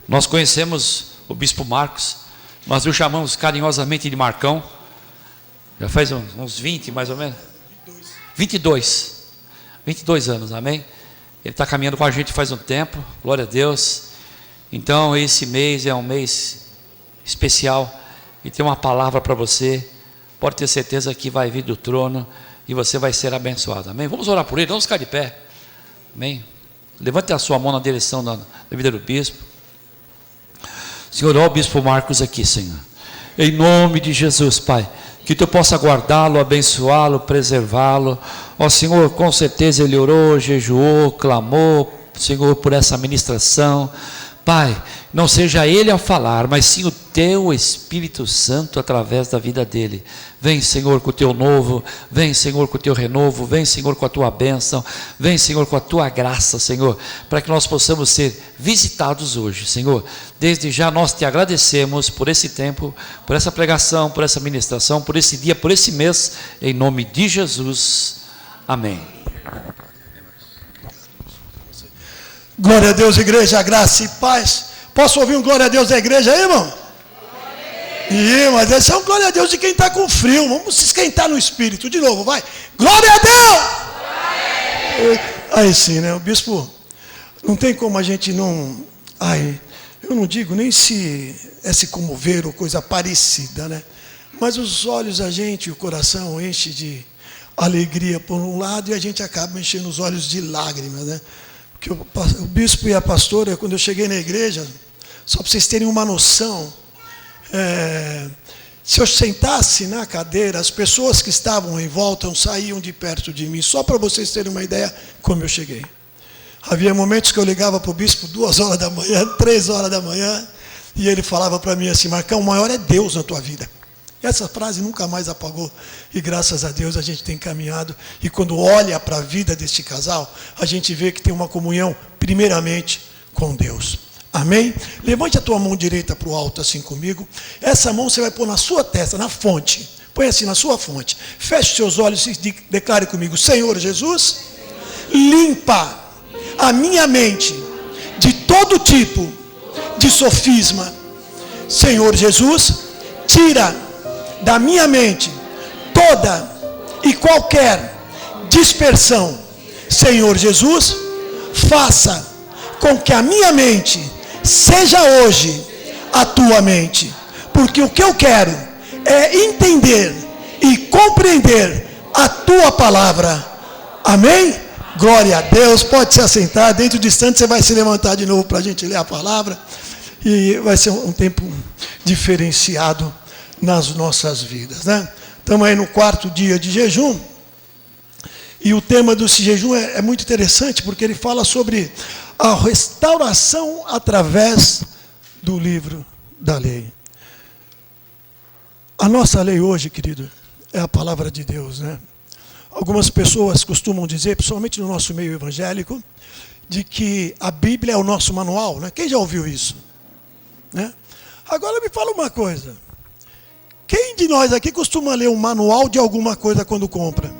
Nós conhecemos o bispo Marcos, nós o chamamos carinhosamente de Marcão, já faz uns 20 mais ou menos, 22 anos, amém? Ele está caminhando com a gente faz um tempo, glória a Deus. Então esse mês é um mês especial, e tem uma palavra para você, pode ter certeza que vai vir do trono, e você vai ser abençoado, amém? Vamos orar por ele, vamos ficar de pé, amém? Levante a sua mão na direção da vida do bispo. Senhor, ó o bispo Marcos aqui, Senhor, em nome de Jesus, Pai, que Tu possa guardá-lo, abençoá-lo, preservá-lo. Ó Senhor, com certeza ele orou, jejuou, clamou, Senhor, por essa ministração. Pai, não seja ele a falar, mas sim o Teu Espírito Santo através da vida dele. Vem, Senhor, com o Teu novo, vem, Senhor, com o Teu renovo, vem, Senhor, com a Tua bênção, vem, Senhor, com a Tua graça, Senhor, para que nós possamos ser visitados hoje, Senhor. Desde já nós Te agradecemos por esse tempo, por essa pregação, por essa ministração, por esse dia, por esse mês, em nome de Jesus, amém. Glória a Deus, igreja, graça e paz. Posso ouvir um glória a Deus da igreja aí, irmão? Mas esse é um glória a Deus de quem está com frio. Vamos se esquentar no espírito, de novo, vai. Glória a Deus! Aí sim, né, o bispo, não tem como a gente não, eu não digo nem se é se comover ou coisa parecida, né, mas os olhos a gente, o coração enche de alegria por um lado, e a gente acaba enchendo os olhos de lágrimas, né. Porque o bispo e a pastora, quando eu cheguei na igreja, só para vocês terem uma noção, se eu sentasse na cadeira, as pessoas que estavam em volta saíam de perto de mim, só para vocês terem uma ideia como eu cheguei. Havia momentos que eu ligava para o bispo 2 horas da manhã, 3 horas da manhã, e ele falava para mim assim: Marcão, o maior é Deus na tua vida. E essa frase nunca mais apagou, e graças a Deus a gente tem caminhado, e quando olha para a vida deste casal, a gente vê que tem uma comunhão primeiramente com Deus. Amém? Levante a tua mão direita para o alto assim comigo. Essa mão você vai pôr na sua testa, na fonte. Põe assim na sua fonte. Feche os seus olhos e declare comigo: Senhor Jesus, limpa a minha mente de todo tipo de sofisma. Senhor Jesus, tira da minha mente toda e qualquer dispersão. Senhor Jesus, faça com que a minha mente seja hoje a tua mente, porque o que eu quero é entender e compreender a tua palavra. Amém? Glória a Deus. Pode se assentar. Dentro de instante você vai se levantar de novo para a gente ler a palavra, e vai ser um tempo diferenciado nas nossas vidas, né? Estamos aí no 4º dia de jejum, e o tema desse jejum é muito interessante, porque ele fala sobre a restauração através do livro da lei. A nossa lei hoje, querido, é a palavra de Deus, né? Algumas pessoas costumam dizer, principalmente no nosso meio evangélico, de que a Bíblia é o nosso manual, né? Quem já ouviu isso? Né? Agora me fala uma coisa: quem de nós aqui costuma ler um manual de alguma coisa quando compra?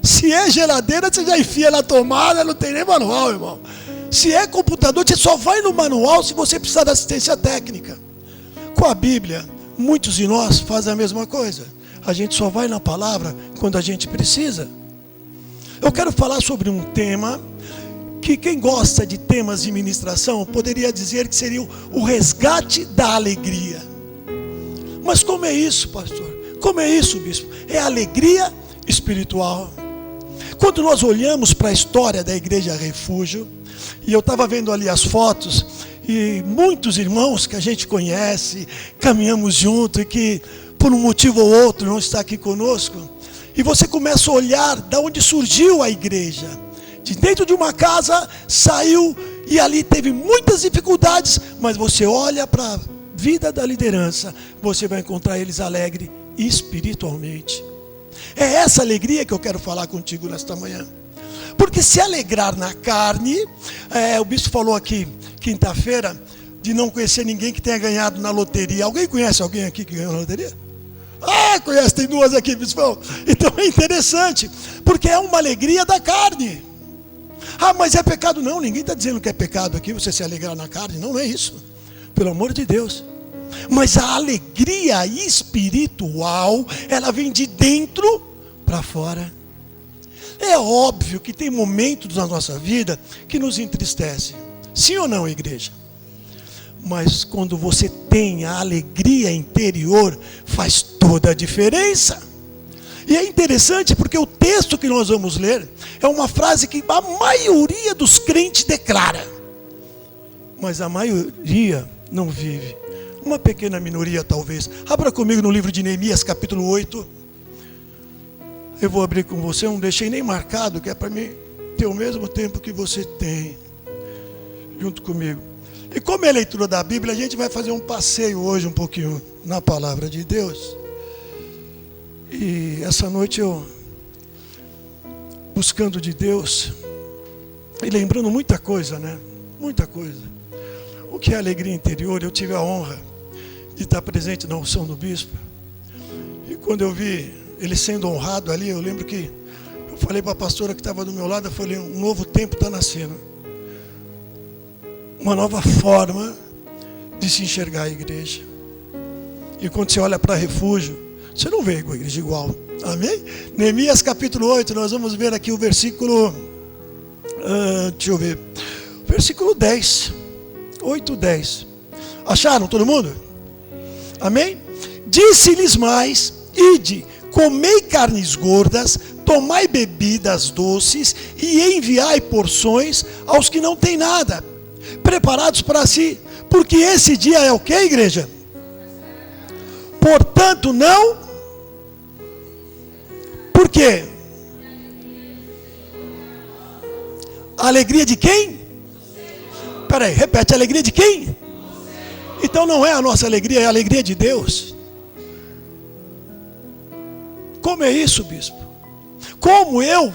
Se é geladeira, você já enfia na tomada, não tem nem manual, irmão. Se é computador, você só vai no manual se você precisar de assistência técnica. Com a Bíblia, muitos de nós fazem a mesma coisa. A gente só vai na palavra quando a gente precisa. Eu quero falar sobre um tema que quem gosta de temas de ministração poderia dizer que seria o resgate da alegria. Mas como é isso, pastor? Como é isso, bispo? É alegria espiritual. Quando nós olhamos para a história da Igreja Refúgio, e eu estava vendo ali as fotos, e muitos irmãos que a gente conhece, caminhamos junto, e que por um motivo ou outro não está aqui conosco, e você começa a olhar de onde surgiu a igreja. De dentro de uma casa saiu, e ali teve muitas dificuldades, mas você olha para a vida da liderança, você vai encontrar eles alegres espiritualmente. É essa alegria que eu quero falar contigo nesta manhã. Porque se alegrar na carne, o bispo falou aqui, quinta-feira, de não conhecer ninguém que tenha ganhado na loteria. Alguém conhece alguém aqui que ganhou na loteria? Conhece, tem 2 aqui, bispo. Então é interessante, porque é uma alegria da carne. Mas é pecado? Não, ninguém está dizendo que é pecado aqui você se alegrar na carne. Não, não é isso. Pelo amor de Deus. Mas a alegria espiritual, ela vem de dentro para fora. É óbvio que tem momentos na nossa vida que nos entristecem. Sim ou não, igreja? Mas quando você tem a alegria interior, faz toda a diferença. E é interessante porque o texto que nós vamos ler é uma frase que a maioria dos crentes declara, mas a maioria não vive. Uma pequena minoria talvez. Abra comigo no livro de Neemias, capítulo 8. Eu vou abrir com você, eu não deixei nem marcado, que é para mim ter o mesmo tempo que você tem, junto comigo. E como é a leitura da Bíblia, a gente vai fazer um passeio hoje um pouquinho na palavra de Deus. E essa noite eu, buscando de Deus, e lembrando muita coisa, né? Muita coisa. O que é alegria interior? Eu tive a honra de estar presente na unção do bispo. E quando eu vi ele sendo honrado ali, eu lembro que eu falei para a pastora que estava do meu lado, eu falei, um novo tempo está nascendo. Uma nova forma de se enxergar a igreja. E quando você olha para Refúgio, você não vê a igreja igual. Amém? Neemias capítulo 8, nós vamos ver aqui o versículo, deixa eu ver, versículo 10, 8, 10. Acharam todo mundo? Amém? Disse-lhes mais, ide, comei carnes gordas, tomai bebidas doces e enviai porções aos que não têm nada, preparados para si, porque esse dia é o que, igreja? Portanto, não. Por quê? A alegria de quem? Espera aí, repete, a alegria de quem? Então não é a nossa alegria, é a alegria de Deus. Como é isso, bispo? Como eu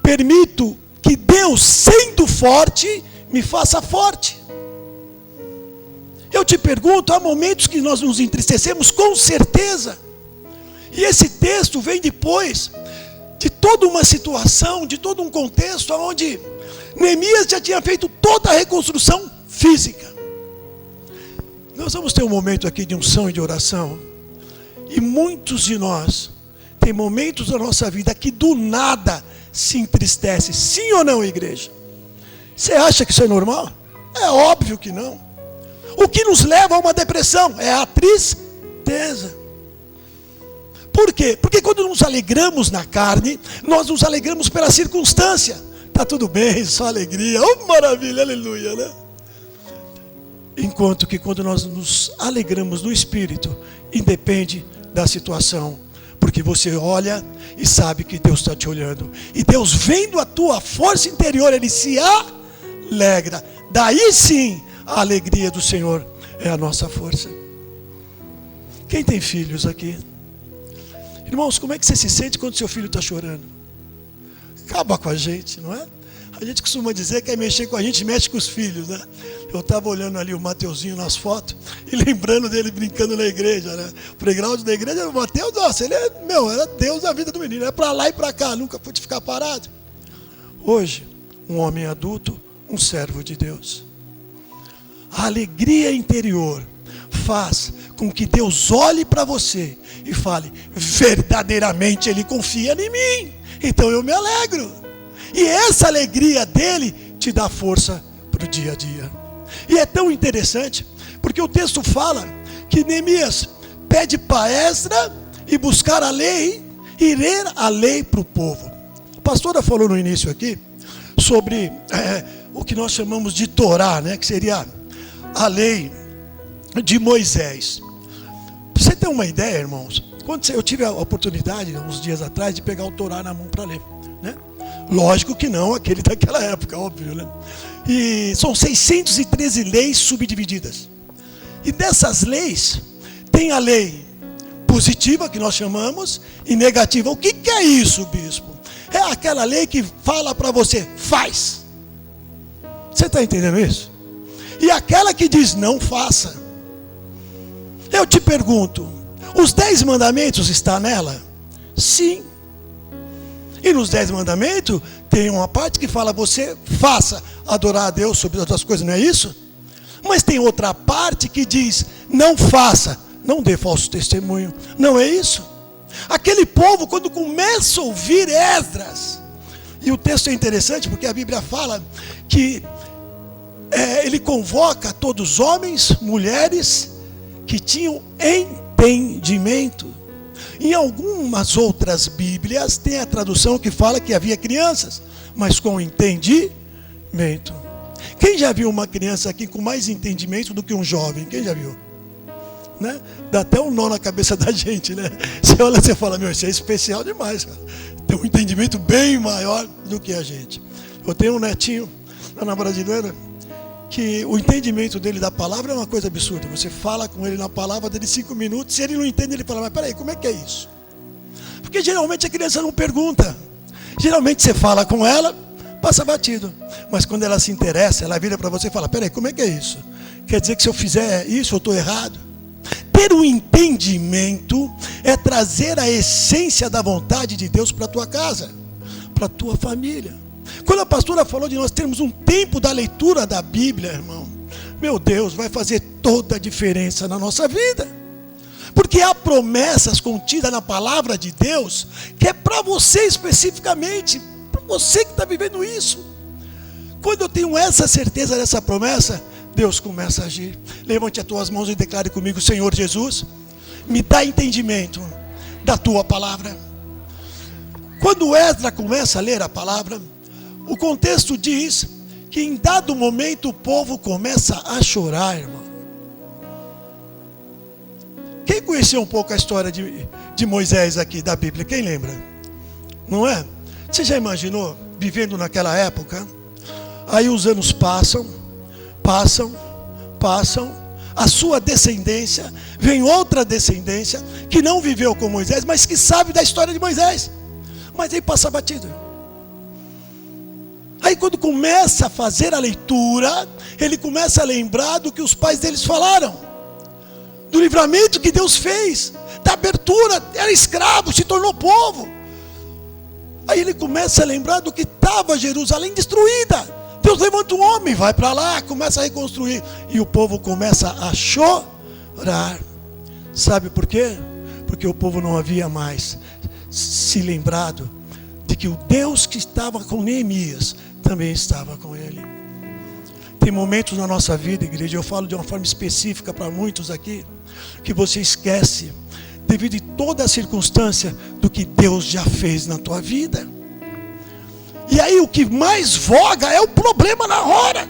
permito que Deus, sendo forte, me faça forte? Eu te pergunto, há momentos que nós nos entristecemos, com certeza. E esse texto vem depois de toda uma situação, de todo um contexto, onde Neemias já tinha feito toda a reconstrução física. Nós vamos ter um momento aqui de unção e de oração. E muitos de nós tem momentos da nossa vida que do nada se entristece. Sim ou não, igreja? Você acha que isso é normal? É óbvio que não. O que nos leva a uma depressão é a tristeza. Por quê? Porque quando nos alegramos na carne, nós nos alegramos pela circunstância. Está tudo bem, só alegria. Oh, maravilha, aleluia, né? Enquanto que quando nós nos alegramos no Espírito, independe da situação. Porque você olha e sabe que Deus está te olhando. E Deus, vendo a tua força interior, Ele se alegra. Daí sim, a alegria do Senhor é a nossa força. Quem tem filhos aqui? Irmãos, como é que você se sente quando seu filho está chorando? Acaba com a gente, não é? A gente costuma dizer que é mexer com a gente, mexe com os filhos, né? Eu estava olhando ali o Mateuzinho nas fotos e lembrando dele brincando na igreja, né? O playground da igreja, o Mateus, nossa, ele era Deus da vida do menino, é para lá e para cá, nunca pôde ficar parado. Hoje, um homem adulto, um servo de Deus. A alegria interior faz com que Deus olhe para você e fale, verdadeiramente Ele confia em mim, então eu me alegro. E essa alegria dele te dá força para o dia a dia. E é tão interessante, porque o texto fala que Neemias pede para Esdras e buscar a lei e ler a lei para o povo. A pastora falou no início aqui sobre o que nós chamamos de Torá, né, que seria a lei de Moisés. Pra você ter uma ideia, irmãos, eu tive a oportunidade, uns dias atrás, de pegar o Torá na mão para ler, né? Lógico que não aquele daquela época, óbvio, né? E são 613 leis subdivididas. E dessas leis, tem a lei positiva, que nós chamamos, e negativa. O que é isso, bispo? É aquela lei que fala para você, faz. Você está entendendo isso? E aquela que diz, não faça. Eu te pergunto, os 10 mandamentos estão nela? Sim. E nos 10 mandamentos, tem uma parte que fala, você faça adorar a Deus sobre outras coisas, não é isso? Mas tem outra parte que diz: não faça, não dê falso testemunho. Não é isso? Aquele povo, quando começa a ouvir Esdras, e o texto é interessante porque a Bíblia fala que ele convoca todos os homens, mulheres que tinham entendimento. Em algumas outras Bíblias tem a tradução que fala que havia crianças, mas com entendimento. Quem já viu uma criança aqui com mais entendimento do que um jovem? Quem já viu? Né? Dá até um nó na cabeça da gente, né? Você olha e você fala: meu, isso é especial demais, cara. Tem um entendimento bem maior do que a gente. Eu tenho um netinho lá na Brasileira, que o entendimento dele da palavra é uma coisa absurda. Você fala com ele na palavra dele 5 minutos, se ele não entende, ele fala: mas peraí, como é que é isso? Porque geralmente a criança não pergunta. Geralmente você fala com ela, passa batido. Mas quando ela se interessa, ela vira para você e fala: peraí, como é que é isso? Quer dizer que se eu fizer isso, eu estou errado? Ter um entendimento é trazer a essência da vontade de Deus para a tua casa, para a tua família. Quando a pastora falou de nós termos um tempo da leitura da Bíblia, irmão, meu Deus, vai fazer toda a diferença na nossa vida. Porque há promessas contidas na palavra de Deus que é para você especificamente, para você que está vivendo isso. Quando eu tenho essa certeza dessa promessa, Deus começa a agir. Levante as tuas mãos e declare comigo: Senhor Jesus, me dá entendimento da tua palavra. Quando Esdras começa a ler a palavra, o contexto diz que em dado momento o povo começa a chorar, irmão. Quem conheceu um pouco a história de Moisés aqui da Bíblia? Quem lembra? Não é? Você já imaginou vivendo naquela época? Aí os anos passam, a sua descendência, vem outra descendência que não viveu com Moisés, mas que sabe da história de Moisés. Mas aí passa batido. Aí quando começa a fazer a leitura, ele começa a lembrar do que os pais deles falaram, do livramento que Deus fez, da abertura, era escravo, se tornou povo. Aí ele começa a lembrar do que estava Jerusalém destruída. Deus levanta um homem, vai para lá, começa a reconstruir, e o povo começa a chorar. Sabe por quê? Porque o povo não havia mais se lembrado de que o Deus que estava com Neemias também estava com ele. Tem momentos na nossa vida, igreja, eu falo de uma forma específica para muitos aqui, que você esquece, devido a toda a circunstância, do que Deus já fez na tua vida. E aí o que mais voga é o problema na hora,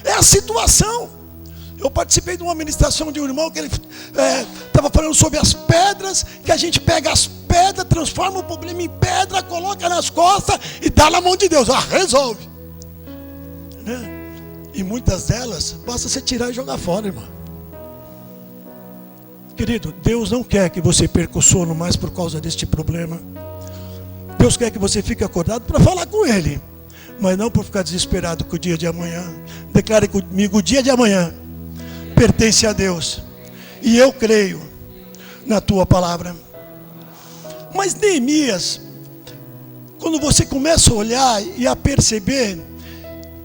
é a situação. Eu participei de uma ministração de um irmão que ele estava falando sobre as pedras, que a gente pega as pedras, transforma o problema em pedra, coloca nas costas e dá na mão de Deus, resolve, né? E muitas delas basta você tirar e jogar fora, irmão. Querido, Deus não quer que você perca o sono mais por causa deste problema. Deus quer que você fique acordado para falar com Ele, mas não por ficar desesperado com o dia de amanhã. Declare comigo: o dia de amanhã pertence a Deus, e eu creio na tua palavra. Mas Neemias, quando você começa a olhar e a perceber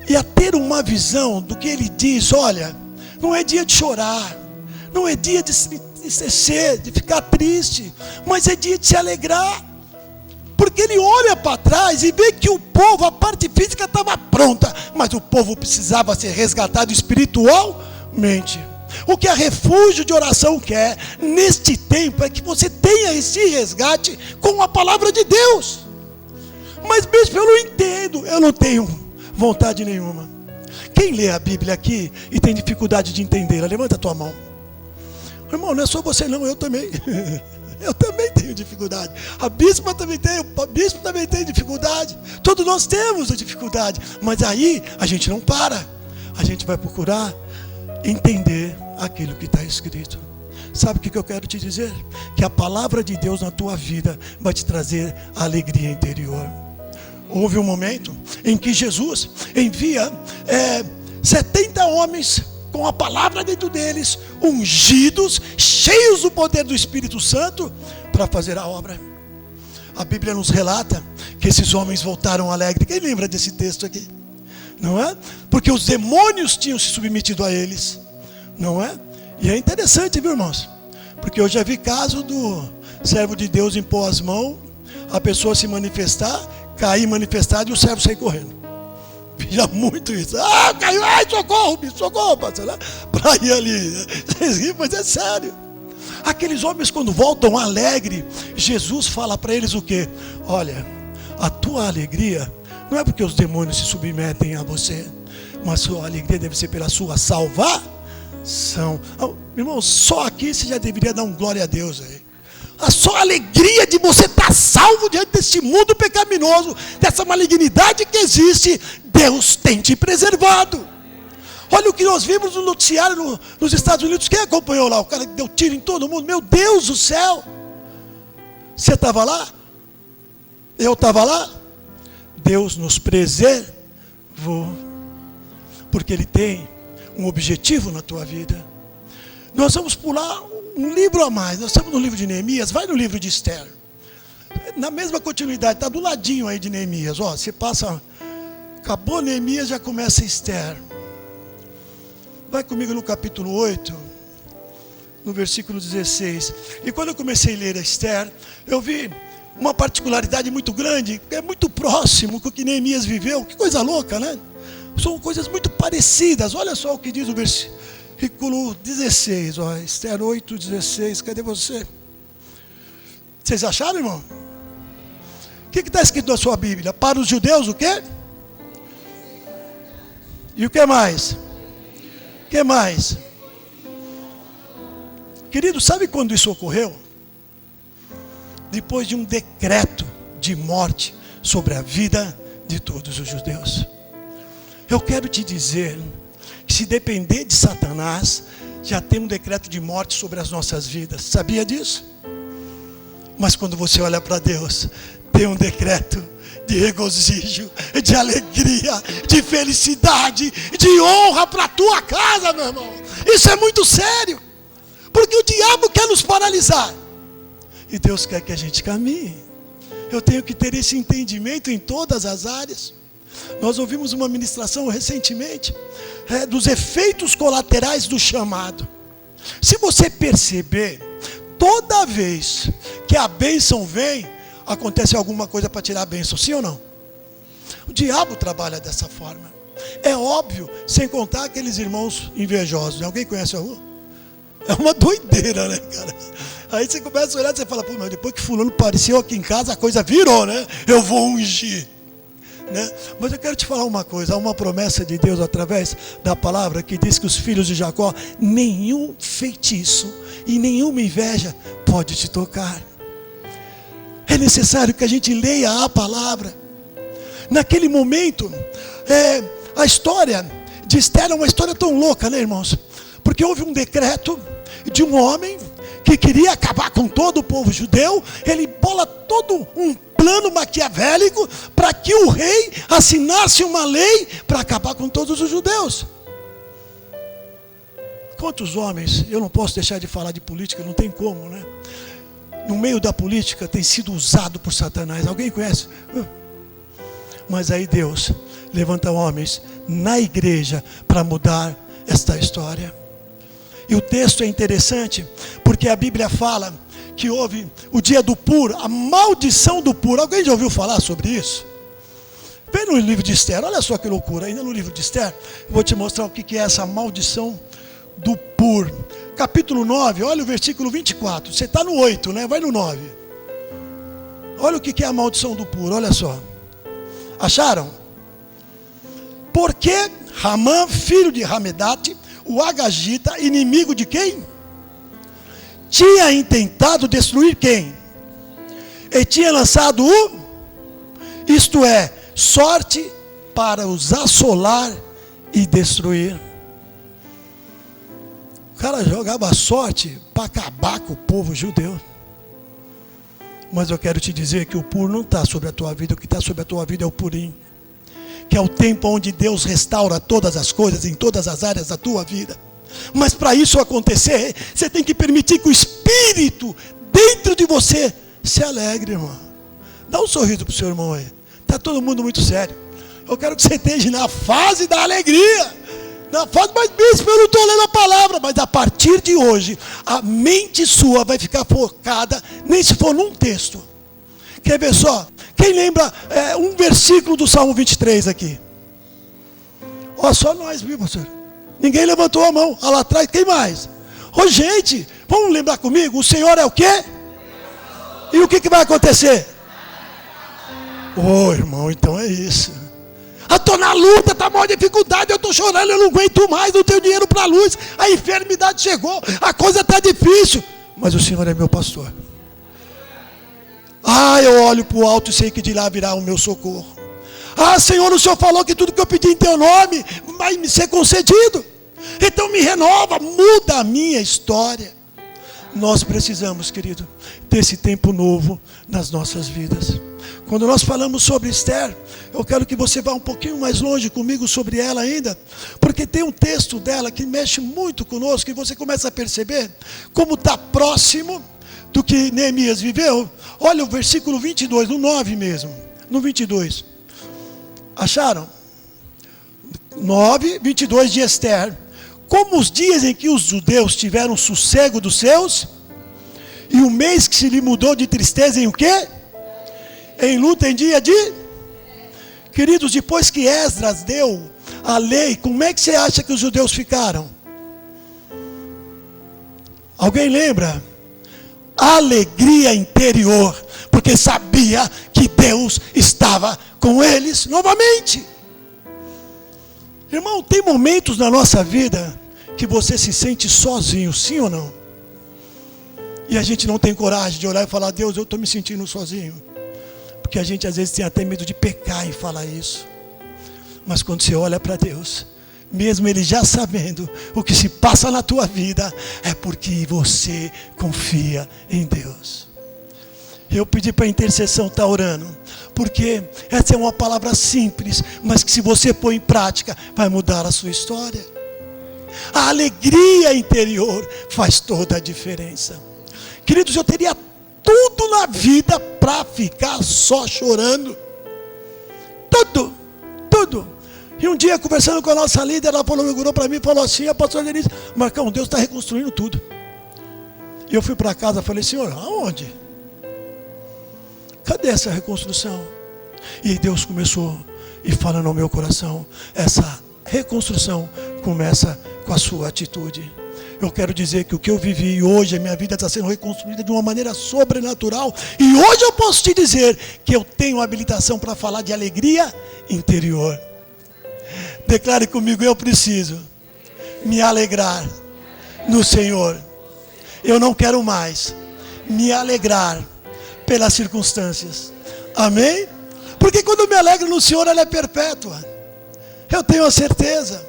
e a ter uma visão do que ele diz: olha, não é dia de chorar, não é dia de se entristecer, de ficar triste, mas é dia de se alegrar. Porque ele olha para trás e vê que o povo, a parte física estava pronta, mas o povo precisava ser resgatado espiritualmente. O que a Refúgio de Oração quer neste tempo é que você tenha esse resgate com a palavra de Deus. Mas mesmo eu não entendo, eu não tenho vontade nenhuma. Quem lê a Bíblia aqui e tem dificuldade de entendê-la, levanta a tua mão. Irmão, não é só você não, eu também. Eu também tenho dificuldade. A bispa também tem, o bispo também tem dificuldade. Todos nós temos a dificuldade. Mas aí a gente não para. A gente vai procurar entender aquilo que está escrito. Sabe o que eu quero te dizer? Que a palavra de Deus na tua vida vai te trazer alegria interior. Houve um momento em que Jesus envia 70 homens com a palavra dentro deles, ungidos, cheios do poder do Espírito Santo, para fazer a obra. A Bíblia nos relata que esses homens voltaram alegres. Quem lembra desse texto aqui? não é? Porque os demônios tinham se submetido a eles, não é? E é interessante, viu, irmãos? Porque eu já vi caso do servo de Deus impor as mãos, a pessoa se manifestar, cair manifestado e o servo sair correndo. Já muito isso. Ah, caiu, ai, socorro, pastor, né? Para ir ali. Vocês riem, mas é sério. Aqueles homens, quando voltam alegre, Jesus fala para eles o quê? Olha, a tua alegria não é porque os demônios se submetem a você, mas a sua alegria deve ser pela sua salvação. Irmão, só aqui você já deveria dar um glória a Deus aí. A só alegria de você estar salvo diante desse mundo pecaminoso, dessa malignidade que existe, Deus tem te preservado. Olha o que nós vimos no noticiário nos Estados Unidos. Quem acompanhou lá? O cara que deu tiro em todo mundo. Meu Deus do céu! Você estava lá? Eu estava lá? Deus nos preservou, porque Ele tem um objetivo na tua vida. Nós vamos pular um livro a mais. Nós estamos no livro de Neemias. Vai no livro de Esther. Na mesma continuidade, está do ladinho aí de Neemias. Ó, você passa, acabou Neemias, já começa Esther. Vai comigo no capítulo 8, no versículo 16. E quando eu comecei a ler a Esther, eu vi uma particularidade muito grande, é muito próximo com o que Neemias viveu. Que coisa louca, né? São coisas muito parecidas. Olha só o que diz o versículo 16. Ó, Esther 8, 16. Cadê você? Vocês acharam, irmão? O que está escrito na sua Bíblia? Para os judeus o quê? E o que mais? O que mais? Querido, sabe quando isso ocorreu? Depois de um decreto de morte sobre a vida de todos os judeus. Eu quero te dizer que se depender de Satanás, já tem um decreto de morte sobre as nossas vidas. Sabia disso? Mas quando você olha para Deus, tem um decreto de regozijo, de alegria, de felicidade, de honra para a tua casa, meu irmão. Isso é muito sério, porque o diabo quer nos paralisar e Deus quer que a gente caminhe. Eu tenho que ter esse entendimento em todas as áreas. Nós ouvimos uma ministração recentemente dos efeitos colaterais do chamado. Se você perceber, toda vez que a bênção vem, acontece alguma coisa para tirar a bênção, sim ou não? O diabo trabalha dessa forma. É óbvio, sem contar aqueles irmãos invejosos. Alguém conhece algum? É uma doideira, né, cara? Aí você começa a olhar e você fala, pô, mas depois que fulano apareceu aqui em casa, a coisa virou, né? Eu vou ungir, né? Mas eu quero te falar uma coisa. Há uma promessa de Deus através da palavra que diz que os filhos de Jacó, nenhum feitiço e nenhuma inveja pode te tocar. É necessário que a gente leia a palavra. Naquele momento, a história de Esther é uma história tão louca, né, irmãos? Porque houve um decreto de um homem que queria acabar com todo o povo judeu. Ele bola todo um plano maquiavélico para que o rei assinasse uma lei para acabar com todos os judeus. Quantos homens, eu não posso deixar de falar de política, não tem como, né? No meio da política tem sido usado por Satanás. Alguém conhece? Mas aí Deus levanta homens na igreja para mudar esta história. E o texto é interessante, porque a Bíblia fala que houve o dia do Pur, a maldição do Pur. Alguém já ouviu falar sobre isso? Vem no livro de Esther, olha só que loucura. Ainda no livro de Esther, eu vou te mostrar o que é essa maldição do Pur. Capítulo 9, olha o versículo 24. Você está no 8, né? Vai no 9. Olha o que é a maldição do Pur, olha só. Acharam? Porque Ramã, filho de Hamedate, o Agagita, inimigo de quem? Tinha intentado destruir quem? E tinha lançado isto é, sorte para os assolar e destruir. O cara jogava sorte para acabar com o povo judeu. Mas eu quero te dizer que o Pur não está sobre a tua vida. O que está sobre a tua vida é o Purim, que é o tempo onde Deus restaura todas as coisas em todas as áreas da tua vida. Mas para isso acontecer, você tem que permitir que o Espírito dentro de você se alegre, irmão. Dá um sorriso para o seu irmão aí. Está todo mundo muito sério. Eu quero que você esteja na fase da alegria. Na fase, mas bispo, eu não estou lendo a palavra. Mas a partir de hoje, a mente sua vai ficar focada, nem se for num texto. Quer ver só? Quem lembra um versículo do Salmo 23 aqui? Ó, só nós, viu, pastor? Ninguém levantou a mão. Lá atrás, quem mais? Ô, gente, vamos lembrar comigo? O Senhor é o quê? E o que vai acontecer? Ô, irmão, então é isso. Eu estou na luta, está maior dificuldade, eu estou chorando, eu não aguento mais, não tenho dinheiro para a luz, a enfermidade chegou, a coisa está difícil. Mas o Senhor é meu pastor. Eu olho para o alto e sei que de lá virá o meu socorro. Senhor, o Senhor falou que tudo que eu pedi em teu nome vai me ser concedido. Então me renova, muda a minha história. Nós precisamos, querido, desse tempo novo nas nossas vidas. Quando nós falamos sobre Esther, eu quero que você vá um pouquinho mais longe comigo sobre ela ainda, porque tem um texto dela que mexe muito conosco, e você começa a perceber como está próximo do que Neemias viveu. Olha o versículo 22, no 9 mesmo, no 22. Acharam? 9, 22 de Esther. Como os dias em que os judeus tiveram sossego dos seus, e o mês que se lhe mudou de tristeza em o quê? Em luta em dia de... Queridos, depois que Esdras deu a lei, como é que você acha que os judeus ficaram? Alguém lembra? Alegria interior, porque sabia que Deus estava com eles novamente. Irmão, tem momentos na nossa vida que você se sente sozinho, sim ou não? E a gente não tem coragem de olhar e falar: Deus, eu estou me sentindo sozinho. Porque a gente às vezes tem até medo de pecar em falar isso. Mas quando você olha para Deus, mesmo Ele já sabendo o que se passa na tua vida, é porque você confia em Deus. Eu pedi para a intercessão estar orando, porque essa é uma palavra simples, mas que se você pôr em prática, vai mudar a sua história. A alegria interior faz toda a diferença. Queridos, eu teria tudo na vida para ficar só chorando. Tudo. E um dia, conversando com a nossa líder, ela virou para mim e falou assim: a pastora Denise, Marcão, Deus está reconstruindo tudo. E eu fui para casa e falei: Senhor, aonde? Cadê essa reconstrução? E Deus começou e fala no meu coração: essa reconstrução começa com a sua atitude. Eu quero dizer que o que eu vivi hoje, a minha vida está sendo reconstruída de uma maneira sobrenatural. E hoje eu posso te dizer que eu tenho habilitação para falar de alegria interior. Declare comigo: eu preciso me alegrar no Senhor. Eu não quero mais me alegrar pelas circunstâncias. Amém? Porque quando eu me alegro no Senhor, ela é perpétua. Eu tenho a certeza.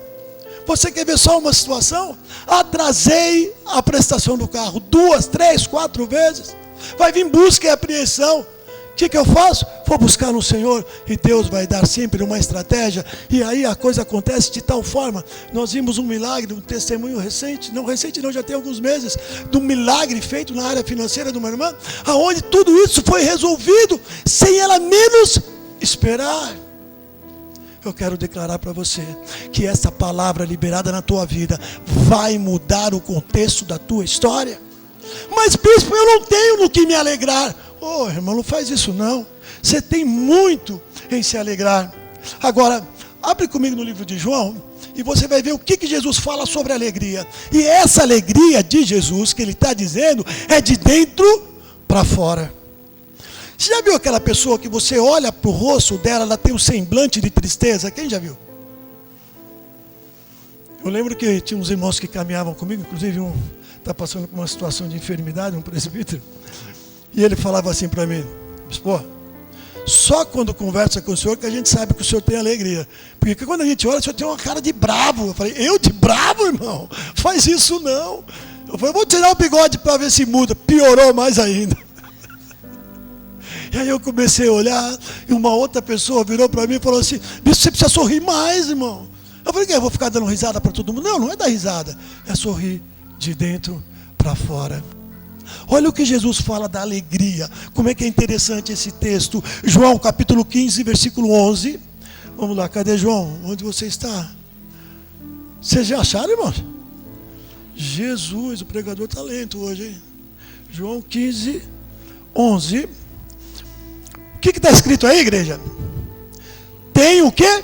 Você quer ver só uma situação? Atrasei a prestação do carro 2, 3, 4 vezes. Vai vir busca e apreensão. O que eu faço? Vou buscar no Senhor, e Deus vai dar sempre uma estratégia. E aí a coisa acontece de tal forma. Nós vimos um milagre, um testemunho recente, não, já tem alguns meses, de um milagre feito na área financeira de uma irmã, aonde tudo isso foi resolvido sem ela menos esperar. Eu quero declarar para você que essa palavra liberada na tua vida vai mudar o contexto da tua história. Mas bispo, eu não tenho no que me alegrar. Irmão, não faz isso não. Você tem muito em se alegrar. Agora, abre comigo no livro de João e você vai ver o que Jesus fala sobre alegria. E essa alegria de Jesus que ele está dizendo é de dentro para fora. Você já viu aquela pessoa que você olha para o rosto dela, ela tem um semblante de tristeza? Quem já viu? Eu lembro que tinha uns irmãos que caminhavam comigo, inclusive um está passando por uma situação de enfermidade, um presbítero, e ele falava assim para mim: bispo, só quando conversa com o senhor que a gente sabe que o senhor tem alegria, porque quando a gente olha, o senhor tem uma cara de bravo. Eu falei: eu de bravo, irmão? Faz isso não. Eu falei: vou tirar o bigode para ver se muda. Piorou mais ainda. E aí eu comecei a olhar, e uma outra pessoa virou para mim e falou assim: você precisa sorrir mais, irmão. Eu falei: que eu vou ficar dando risada para todo mundo? Não, não é dar risada, é sorrir de dentro para fora. Olha o que Jesus fala da alegria. Como é que é interessante esse texto. João capítulo 15, versículo 11. Vamos lá, cadê João? Onde você está? Vocês já acharam, irmãos? Jesus, o pregador está lento hoje, hein? João 15, 11. O que está escrito aí, igreja? Tem o quê?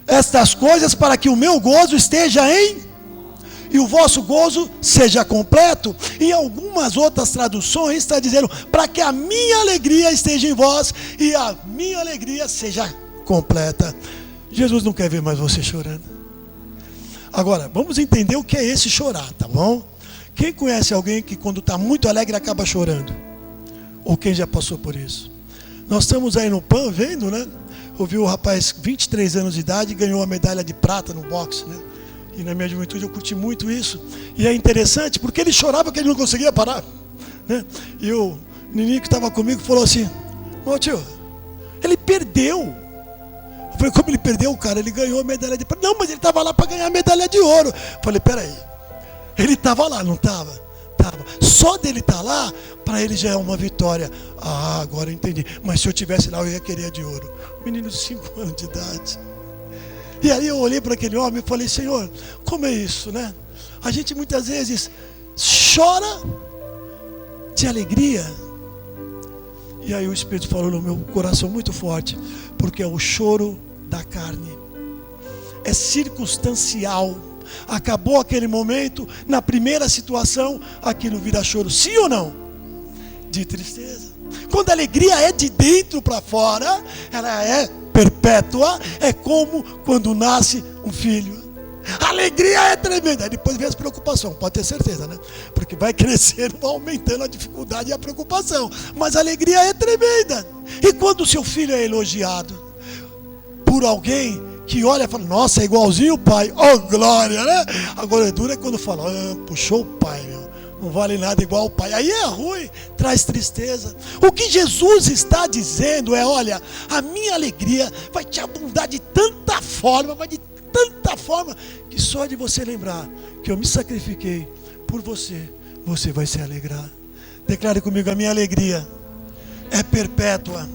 Estas coisas para que o meu gozo esteja e o vosso gozo seja completo. Em algumas outras traduções está dizendo, para que a minha alegria esteja em vós e a minha alegria seja completa. Jesus não quer ver mais você chorando. Agora, vamos entender o que é esse chorar, tá bom? Quem conhece alguém que quando está muito alegre acaba chorando? Ou quem já passou por isso? Nós estamos aí no PAN vendo, né? Ouvi o rapaz, 23 anos de idade, ganhou a medalha de prata no boxe, né? E na minha juventude eu curti muito isso. E é interessante porque ele chorava que ele não conseguia parar, né? E o menino que estava comigo falou assim: ô tio, ele perdeu. Eu falei, como ele perdeu, cara? Ele ganhou a medalha de prata. Não, mas ele estava lá para ganhar a medalha de ouro. Eu falei, peraí, ele estava lá, não estava? Estava. Só dele estar lá, para ele já é uma vitória. Ah, agora eu entendi. Mas se eu estivesse lá, eu ia querer a de ouro. Menino de 5 anos de idade. E aí eu olhei para aquele homem e falei, Senhor, como é isso, né? A gente muitas vezes chora de alegria. E aí o Espírito falou no meu coração muito forte, porque é o choro da carne. É circunstancial. Acabou aquele momento, na primeira situação, aquilo vira choro. Sim ou não? De tristeza. Quando a alegria é de dentro para fora, ela é perpétua, é como quando nasce um filho. A alegria é tremenda. Aí depois vem as preocupações, pode ter certeza, né? Porque vai crescendo, vai aumentando a dificuldade e a preocupação. Mas a alegria é tremenda. E quando o seu filho é elogiado por alguém que olha e fala, nossa, é igualzinho o pai, oh glória, né? Agora é duro é quando fala, puxou o pai, meu. Não vale nada igual o pai. Aí é ruim, traz tristeza. O que Jesus está dizendo é, olha, a minha alegria vai te abundar de tanta forma, que só de você lembrar que eu me sacrifiquei por você, você vai se alegrar. Declare comigo, a minha alegria é perpétua,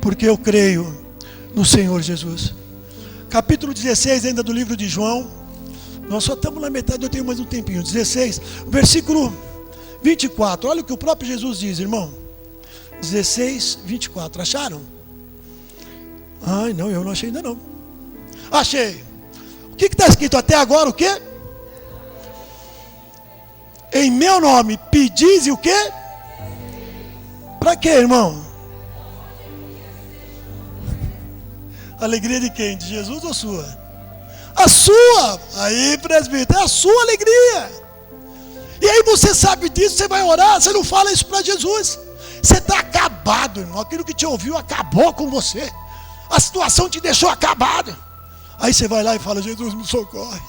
porque eu creio no Senhor Jesus. Capítulo 16 ainda do livro de João. Nós só estamos na metade, eu tenho mais um tempinho. 16, versículo 24. Olha o que o próprio Jesus diz, irmão. 16, 24. Acharam? Ai, não, eu não achei ainda não. Achei. O que está escrito até agora? O quê? Em meu nome pedis e o quê? Para quê, irmão? Alegria de quem? De Jesus ou sua? A sua. Aí, presbítero, é a sua alegria. E aí você sabe disso, você vai orar, você não fala isso para Jesus. Você está acabado, irmão. Aquilo que te ouviu acabou com você. A situação te deixou acabado. Aí você vai lá e fala, Jesus me socorre.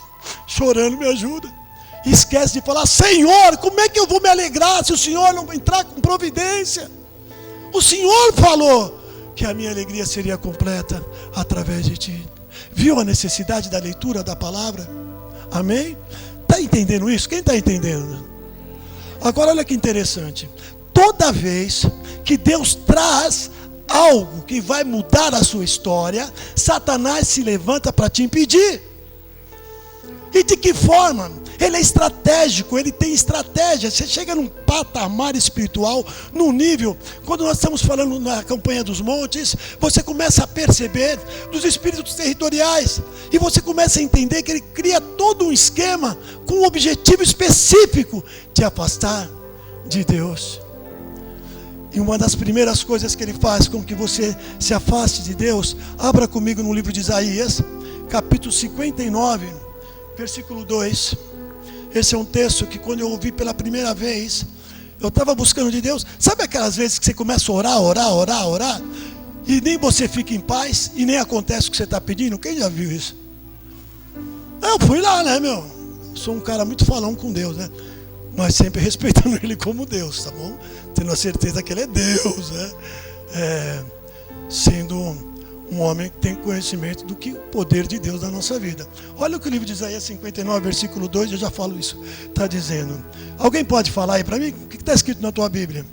Chorando, me ajuda. E esquece de falar, Senhor, como é que eu vou me alegrar se o Senhor não entrar com providência? O Senhor falou que a minha alegria seria completa através de ti. Viu a necessidade da leitura da palavra? Amém? Está entendendo isso? Quem está entendendo? Agora olha que interessante. Toda vez que Deus traz algo que vai mudar a sua história, Satanás se levanta para te impedir. E de que forma? Ele é estratégico, ele tem estratégia. Você chega num patamar espiritual, num nível, quando nós estamos falando na campanha dos montes, você começa a perceber dos espíritos territoriais, e você começa a entender que ele cria todo um esquema com um objetivo específico, te afastar de Deus. E uma das primeiras coisas que ele faz com que você se afaste de Deus, abra comigo no livro de Isaías, capítulo 59, versículo 2. Esse é um texto que quando eu ouvi pela primeira vez, eu estava buscando de Deus. Sabe aquelas vezes que você começa a orar, e nem você fica em paz, e nem acontece o que você está pedindo? Quem já viu isso? Eu fui lá, né, meu? Eu sou um cara muito falão com Deus, né? Mas sempre respeitando Ele como Deus, tá bom? Tendo a certeza que Ele é Deus, né? Sendo um homem que tem conhecimento do que o poder de Deus na nossa vida. Olha o que o livro de Isaías 59, versículo 2, eu já falo isso. Está dizendo. Alguém pode falar aí para mim? O que está escrito na tua Bíblia?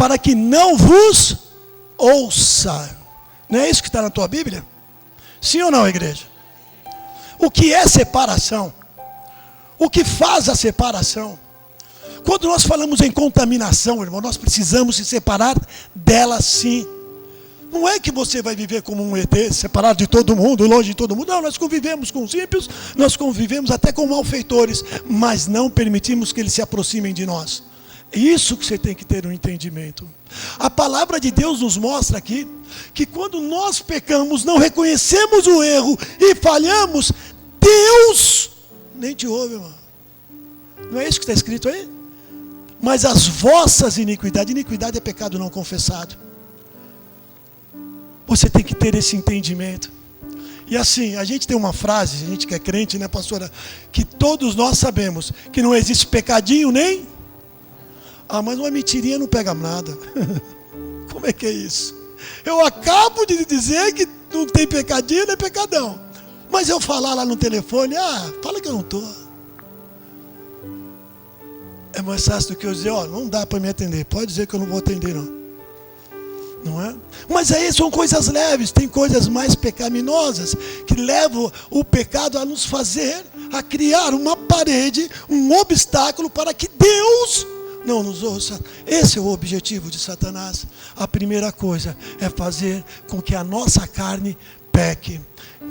para que não vos ouça. Não é isso que está na tua Bíblia? Sim ou não, igreja? O que é separação? O que faz a separação? Quando nós falamos em contaminação, irmão, nós precisamos se separar dela sim. Não é que você vai viver como um ET, separado de todo mundo, longe de todo mundo. Não, nós convivemos com os ímpios, nós convivemos até com malfeitores, mas não permitimos que eles se aproximem de nós. Isso que você tem que ter um entendimento. A palavra de Deus nos mostra aqui que quando nós pecamos, não reconhecemos o erro e falhamos, Deus nem te ouve, irmão. Não é isso que está escrito aí? Mas as vossas iniquidade é pecado não confessado. Você tem que ter esse entendimento. E assim, a gente tem uma frase, a gente que é crente, né, pastora? Que todos nós sabemos que não existe pecadinho nem... mas uma mentirinha não pega nada. Como é que é isso? Eu acabo de dizer que não tem pecadinho nem pecadão. Mas eu falar lá no telefone, fala que eu não estou. É mais fácil do que eu dizer, não dá para me atender. Pode dizer que eu não vou atender, não. Não é? Mas aí são coisas leves, tem coisas mais pecaminosas que levam o pecado a nos fazer, a criar uma parede, um obstáculo para que Deus não nos ouça. Esse é o objetivo de Satanás. A primeira coisa é fazer com que a nossa carne peque.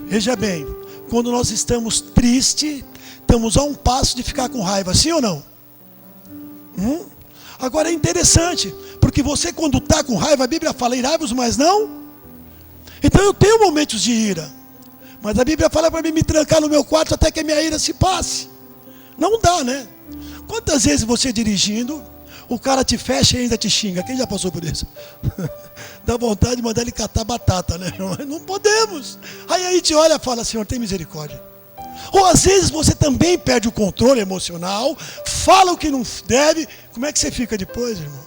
Veja bem, quando nós estamos tristes, estamos a um passo de ficar com raiva, sim ou não? Agora é interessante, porque você quando está com raiva, a Bíblia fala, irai-vos, mas não. Então eu tenho momentos de ira, mas a Bíblia fala para mim me trancar no meu quarto até que a minha ira se passe. Não dá, né? Quantas vezes você dirigindo, o cara te fecha e ainda te xinga? Quem já passou por isso? Dá vontade de mandar ele catar batata, né? Não podemos. Aí a gente olha e fala, Senhor, tem misericórdia. Ou às vezes você também perde o controle emocional, fala o que não deve. Como é que você fica depois, irmão?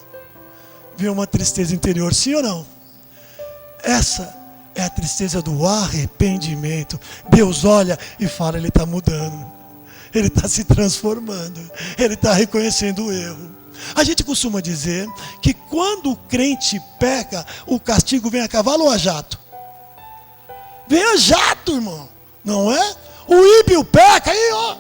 Vê uma tristeza interior, sim ou não? Essa é a tristeza do arrependimento. Deus olha e fala, ele está mudando. Ele está se transformando. Ele está reconhecendo o erro. A gente costuma dizer que quando o crente peca, o castigo vem a cavalo ou a jato? Vem a jato, irmão. Não é? O ímpio peca aí,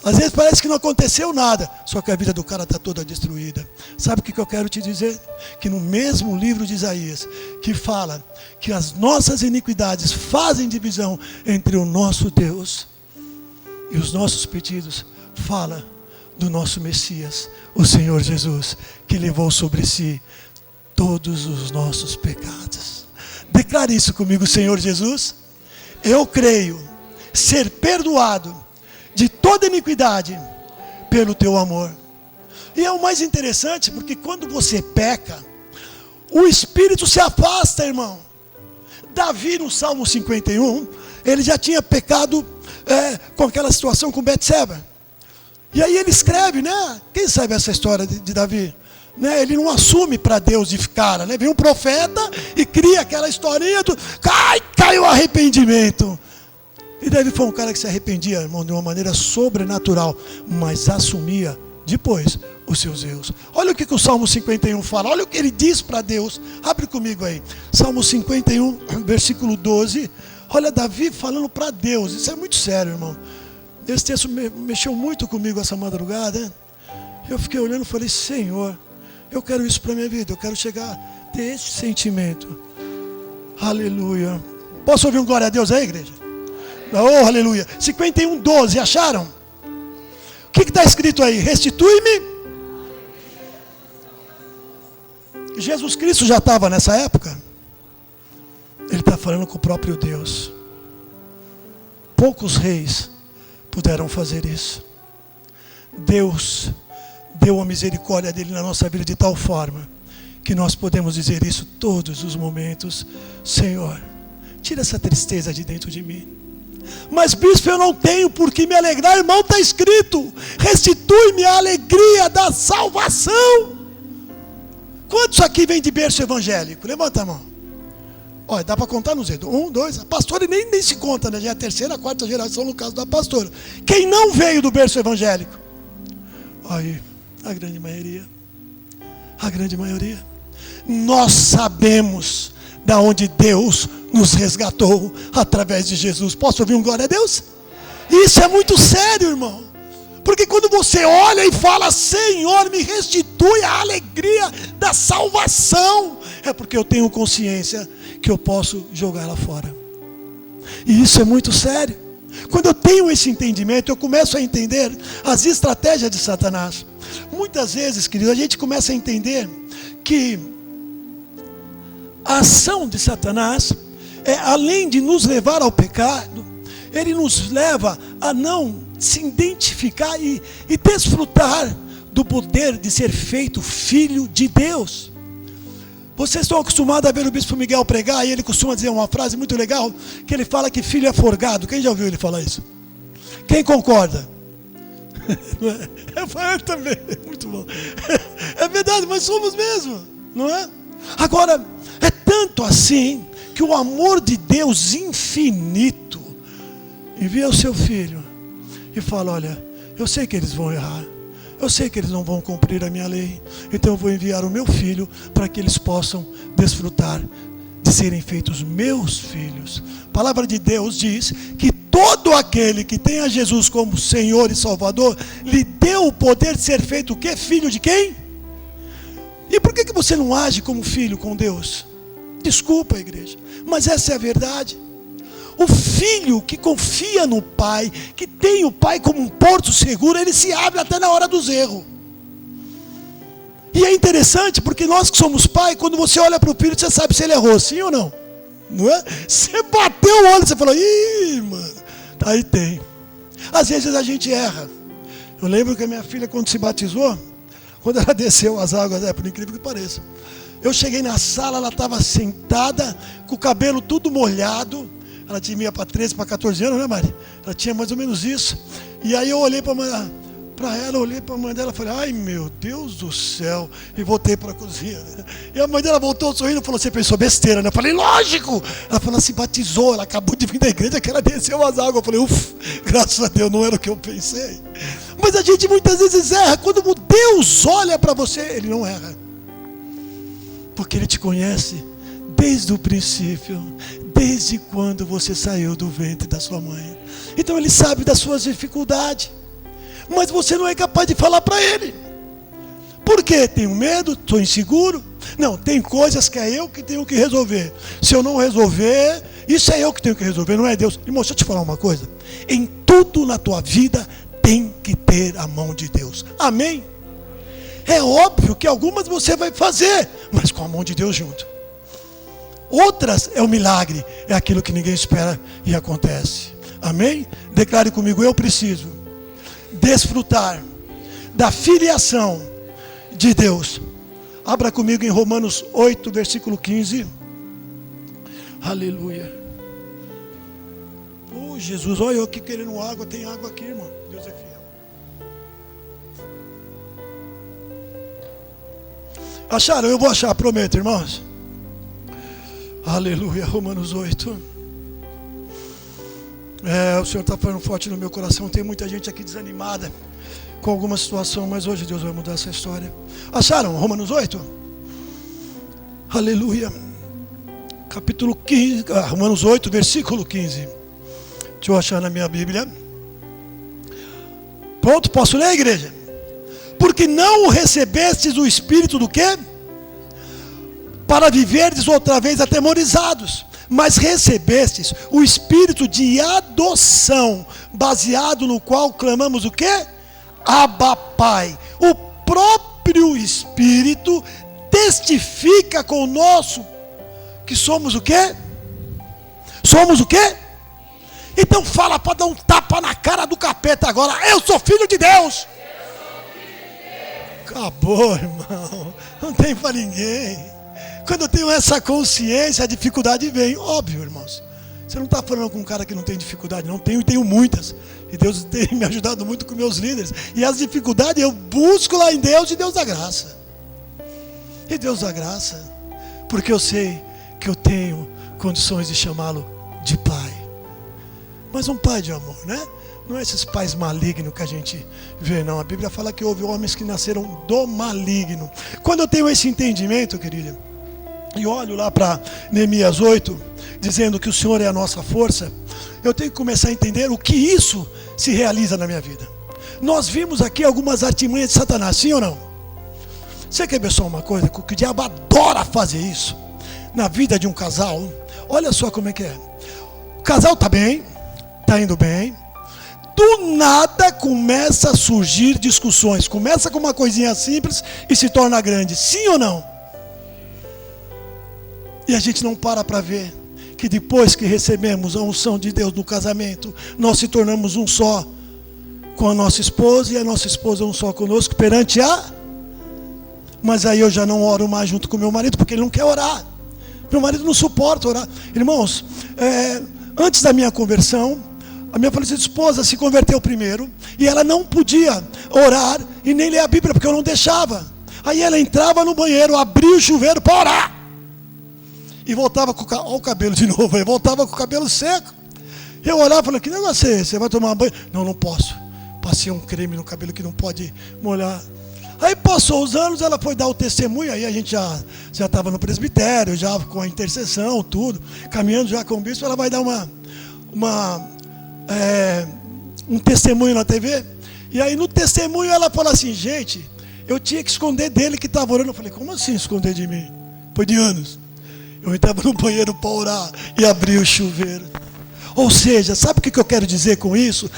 às vezes parece que não aconteceu nada, só que a vida do cara está toda destruída. Sabe o que eu quero te dizer? Que no mesmo livro de Isaías, que fala que as nossas iniquidades fazem divisão entre o nosso Deus e os nossos pedidos, fala do nosso Messias, o Senhor Jesus, que levou sobre si todos os nossos pecados. Declare isso comigo, Senhor Jesus. Eu creio ser perdoado de toda iniquidade pelo teu amor. E é o mais interessante, porque quando você peca, o Espírito se afasta, irmão. Davi no Salmo 51, ele já tinha pecado com aquela situação com Betseba. E aí ele escreve, né? Quem sabe essa história de Davi? Né? Ele não assume para Deus de cara, né? Vem um profeta e cria aquela historinha do cai o arrependimento. E Davi foi um cara que se arrependia, irmão, de uma maneira sobrenatural, mas assumia depois os seus erros. Olha o que o Salmo 51 fala, olha o que ele diz para Deus. Abre comigo aí, Salmo 51, versículo 12. Olha Davi falando para Deus, isso é muito sério, irmão. Esse texto mexeu muito comigo essa madrugada, hein? Eu fiquei olhando e falei, Senhor, eu quero isso para a minha vida, eu quero chegar a ter esse sentimento. Aleluia. Posso ouvir um glória a Deus aí, igreja? Oh, aleluia. 51, 12, acharam? O que está escrito aí? Restitui-me. Jesus Cristo já estava nessa época. Ele está falando com o próprio Deus. Poucos reis puderam fazer isso. Deus deu a misericórdia dele na nossa vida de tal forma que nós podemos dizer isso todos os momentos. Senhor, tira essa tristeza de dentro de mim. Mas bispo, eu não tenho por que me alegrar, irmão, está escrito, restitui-me a alegria da salvação. Quantos aqui vem de berço evangélico? Levanta a mão. Olha, dá para contar nos dedos. 1, 2, a pastora nem se conta, né? Já é a terceira, a quarta geração no caso da pastora. Quem não veio do berço evangélico? Aí, a grande maioria. A grande maioria. Nós sabemos da onde Deus nos resgatou através de Jesus. Posso ouvir um glória a Deus? Isso é muito sério, irmão. Porque quando você olha e fala, Senhor, me restitui a alegria da salvação, é porque eu tenho consciência que eu posso jogar lá fora. E isso é muito sério. Quando eu tenho esse entendimento, eu começo a entender as estratégias de Satanás. Muitas vezes, querido, a gente começa a entender que a ação de Satanás é, além de nos levar ao pecado, ele nos leva a não se identificar e desfrutar do poder de ser feito filho de Deus. Vocês estão acostumados a ver o bispo Miguel pregar, e ele costuma dizer uma frase muito legal, que ele fala que filho é forgado. Quem já ouviu ele falar isso? Quem concorda? Eu também, muito bom. É verdade, mas somos mesmo, não é? Agora, é tanto assim, que o amor de Deus infinito envia o seu filho e fala, olha, eu sei que eles vão errar, eu sei que eles não vão cumprir a minha lei, então eu vou enviar o meu filho para que eles possam desfrutar de serem feitos meus filhos. A palavra de Deus diz que todo aquele que tem a Jesus como Senhor e Salvador, lhe deu o poder de ser feito o quê? Filho de quem? E por que você não age como filho com Deus? Desculpa, igreja, mas essa é a verdade. O filho que confia no pai, que tem o pai como um porto seguro, ele se abre até na hora dos erros. E é interessante, porque nós que somos pai, quando você olha para o filho, você sabe se ele errou, sim ou não? Não é? Você bateu o olho, você falou, ih, mano, aí tem. Às vezes a gente erra. Eu lembro que a minha filha, quando se batizou, quando ela desceu as águas, por incrível que pareça, eu cheguei na sala, ela estava sentada, com o cabelo tudo molhado. Ela tinha para 13, para 14 anos, né, Mari? Ela tinha mais ou menos isso. E aí eu olhei para ela, olhei para a mãe dela, falei, ai meu Deus do céu. E voltei para a cozinha. E a mãe dela voltou sorrindo e falou, você pensou besteira, né? Eu falei, lógico. Ela falou, ela se batizou, ela acabou de vir da igreja, que ela desceu as águas. Eu falei, graças a Deus, não era o que eu pensei. Mas a gente muitas vezes erra. Quando Deus olha para você, Ele não erra. Porque Ele te conhece desde o princípio, desde quando você saiu do ventre da sua mãe. Então Ele sabe das suas dificuldades, mas você não é capaz de falar para Ele. Por quê? Tenho medo, estou inseguro? Não, tem coisas que é eu que tenho que resolver. Se eu não resolver, isso é eu que tenho que resolver, não é Deus. Irmão, deixa eu te falar uma coisa. Em tudo na tua vida tem que ter a mão de Deus. Amém? É óbvio que algumas você vai fazer, mas com a mão de Deus junto. Outras é o milagre, é aquilo que ninguém espera e acontece. Amém? Declare comigo, eu preciso desfrutar da filiação de Deus. Abra comigo em Romanos 8, versículo 15. Aleluia. Oh Jesus, olha eu aqui querendo água, tem água aqui, irmão. Deus é fiel. Acharam? Eu vou achar, prometo, irmãos. Aleluia, Romanos 8. O Senhor está falando forte no meu coração. Tem muita gente aqui desanimada com alguma situação, mas hoje Deus vai mudar essa história. Acharam? Romanos 8? Aleluia. Capítulo 15, Romanos 8, versículo 15. Deixa eu achar na minha Bíblia. Pronto, posso ler, igreja? Porque não recebestes o Espírito do quê? Para viverdes outra vez atemorizados, mas recebestes o Espírito de adoção, baseado no qual clamamos o quê? Abba, Pai. O próprio Espírito testifica com o nosso que somos o quê? Somos o quê? Então fala para dar um tapa na cara do capeta agora. Eu sou filho de Deus. Acabou, irmão. Não tem para ninguém. Quando eu tenho essa consciência, a dificuldade vem. Óbvio, irmãos. Você não está falando com um cara que não tem dificuldade. Não tenho e tenho muitas. E Deus tem me ajudado muito com meus líderes. E as dificuldades eu busco lá em Deus e Deus dá graça. E Deus dá graça. Porque eu sei que eu tenho condições de chamá-lo de Pai. Mas um pai de amor, né? Não é esses pais malignos que a gente vê, não. A Bíblia fala que houve homens que nasceram do maligno. Quando eu tenho esse entendimento, querida, e olho lá para Neemias 8, dizendo que o Senhor é a nossa força, eu tenho que começar a entender o que isso se realiza na minha vida. Nós vimos aqui algumas artimanhas de Satanás, sim ou não? Você quer ver só uma coisa? Que o diabo adora fazer isso na vida de um casal. Olha só como é que é. O casal está bem, está indo bem. Do nada começa a surgir discussões. Começa com uma coisinha simples e se torna grande. Sim ou não? E a gente não para ver que depois que recebemos a unção de Deus no casamento, nós se tornamos um só com a nossa esposa, e a nossa esposa é um só conosco perante a... Mas aí eu já não oro mais junto com meu marido, porque ele não quer orar. Meu marido não suporta orar. Irmãos, antes da minha conversão, a minha falecida esposa se converteu primeiro, e ela não podia orar e nem ler a Bíblia, porque eu não deixava. Aí ela entrava no banheiro, abria o chuveiro para orar, e voltava com o cabelo de novo, aí voltava com o cabelo seco. Eu olhava e falei, que negócio é esse? Você vai tomar banho? Não, não posso. Passei um creme no cabelo que não pode molhar. Aí passou os anos, ela foi dar o testemunho, aí a gente já estava no presbitério, já com a intercessão, tudo, caminhando já com o bispo. Ela vai dar um testemunho na TV, e aí no testemunho ela fala assim, gente, eu tinha que esconder dele que estava orando. Eu falei, como assim esconder de mim? Foi de anos. Eu entrava no banheiro para orar e abria o chuveiro. Ou seja, sabe o que eu quero dizer com isso?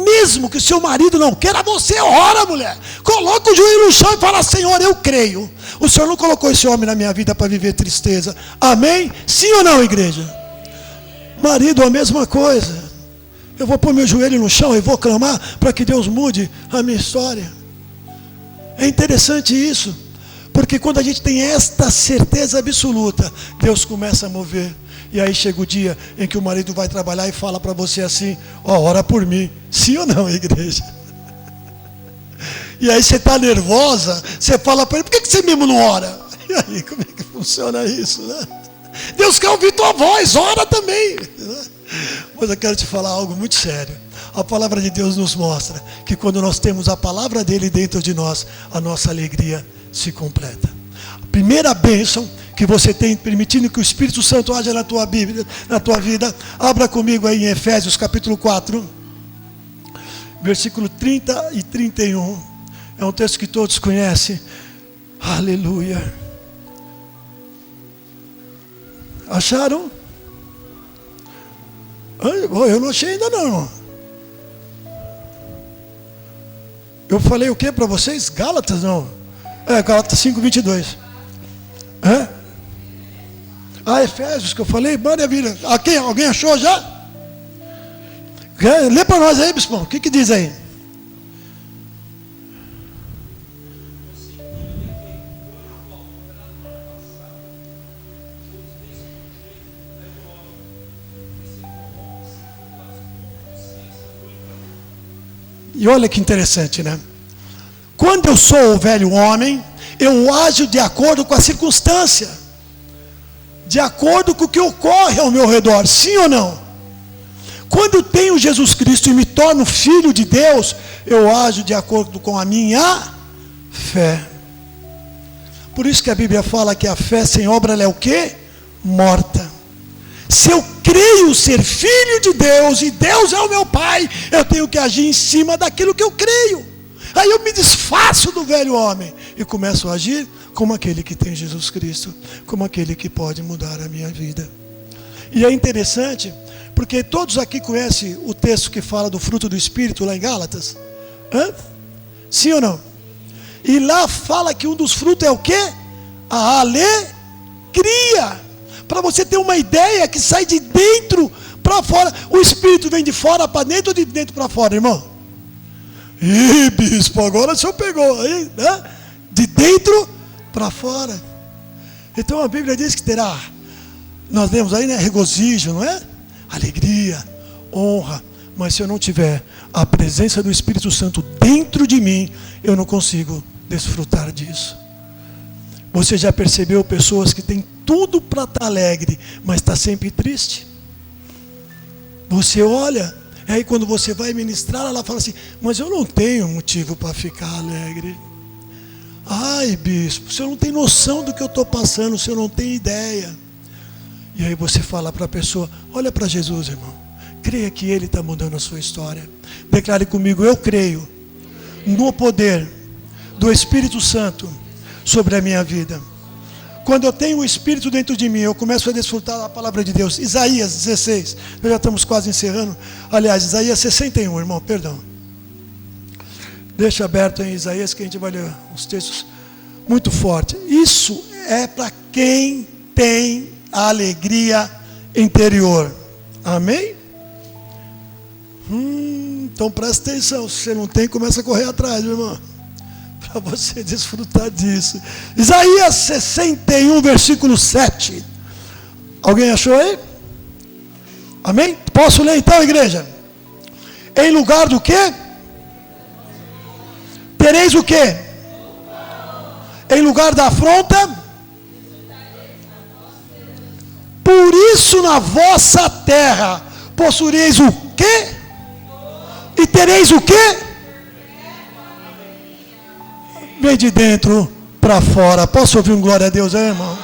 Mesmo que seu marido não queira, você ora, mulher. Coloca o joelho no chão e fala, Senhor, eu creio. O Senhor não colocou esse homem na minha vida para viver tristeza. Amém? Sim ou não, igreja? Marido, a mesma coisa. Eu vou pôr meu joelho no chão e vou clamar para que Deus mude a minha história. É interessante isso, porque quando a gente tem esta certeza absoluta, Deus começa a mover. E aí chega o dia em que o marido vai trabalhar e fala para você assim, ora por mim. Sim ou não, igreja? E aí você está nervosa, você fala para ele, por que você mesmo não ora? E aí, como é que funciona isso, né? Deus quer ouvir tua voz, ora também. Mas eu quero te falar algo muito sério. A palavra de Deus nos mostra que quando nós temos a palavra dele dentro de nós, a nossa alegria se completa. A primeira bênção que você tem, permitindo que o Espírito Santo haja na tua Bíblia, na tua vida, abra comigo aí em Efésios capítulo 4, versículo 30 e 31. É um texto que todos conhecem. Aleluia. Acharam? Eu não achei ainda não. Eu falei o que para vocês? Gálatas não. Gálatas 5:22. Efésios que eu falei, maravilha. Alguém achou já? Lê para nós aí, bispão. O que diz aí? E olha que interessante, né? Quando eu sou o velho homem, eu ajo de acordo com a circunstância, de acordo com o que ocorre ao meu redor, sim ou não? Quando eu tenho Jesus Cristo e me torno filho de Deus, eu ajo de acordo com a minha fé. Por isso que a Bíblia fala que a fé sem obra ela é o quê? Morta. Se eu creio ser filho de Deus e Deus é o meu Pai, eu tenho que agir em cima daquilo que eu creio. Aí eu me desfaço do velho homem e começo a agir como aquele que tem Jesus Cristo, como aquele que pode mudar a minha vida. E é interessante, porque todos aqui conhecem o texto que fala do fruto do Espírito lá em Gálatas? Sim ou não? E lá fala que um dos frutos é o quê? A alegria. Para você ter uma ideia que sai de dentro para fora. O Espírito vem de fora para dentro ou de dentro para fora, irmão? Ih, bispo, agora o senhor pegou aí, né? De dentro para fora. Então a Bíblia diz que terá, nós lemos aí, né? Regozijo, não é? Alegria, honra. Mas se eu não tiver a presença do Espírito Santo dentro de mim, eu não consigo desfrutar disso. Você já percebeu pessoas que têm tudo para estar alegre, mas está sempre triste? Você olha E aí quando você vai ministrar, ela fala assim: mas eu não tenho motivo para ficar alegre. Ai, bispo, o senhor não tem noção do que eu estou passando, o senhor não tem ideia. E aí você fala para a pessoa: olha para Jesus, irmão, creia que Ele está mudando a sua história. Declare comigo: eu creio no poder do Espírito Santo sobre a minha vida. Quando eu tenho o Espírito dentro de mim, eu começo a desfrutar da palavra de Deus. Isaías 16, nós já estamos quase encerrando. Aliás, Isaías 61, irmão, perdão. Deixa aberto em Isaías que a gente vai ler uns textos muito fortes. Isso é para quem tem a alegria interior. Amém? Então presta atenção. Se você não tem, começa a correr atrás, meu irmão, para você desfrutar disso. Isaías 61, versículo 7. Alguém achou aí? Amém? Posso ler então, igreja? Em lugar do quê? Tereis o quê? Em lugar da afronta? Por isso na vossa terra possuireis o quê? E tereis o quê? Vem de dentro para fora. Posso ouvir um glória a Deus, irmão?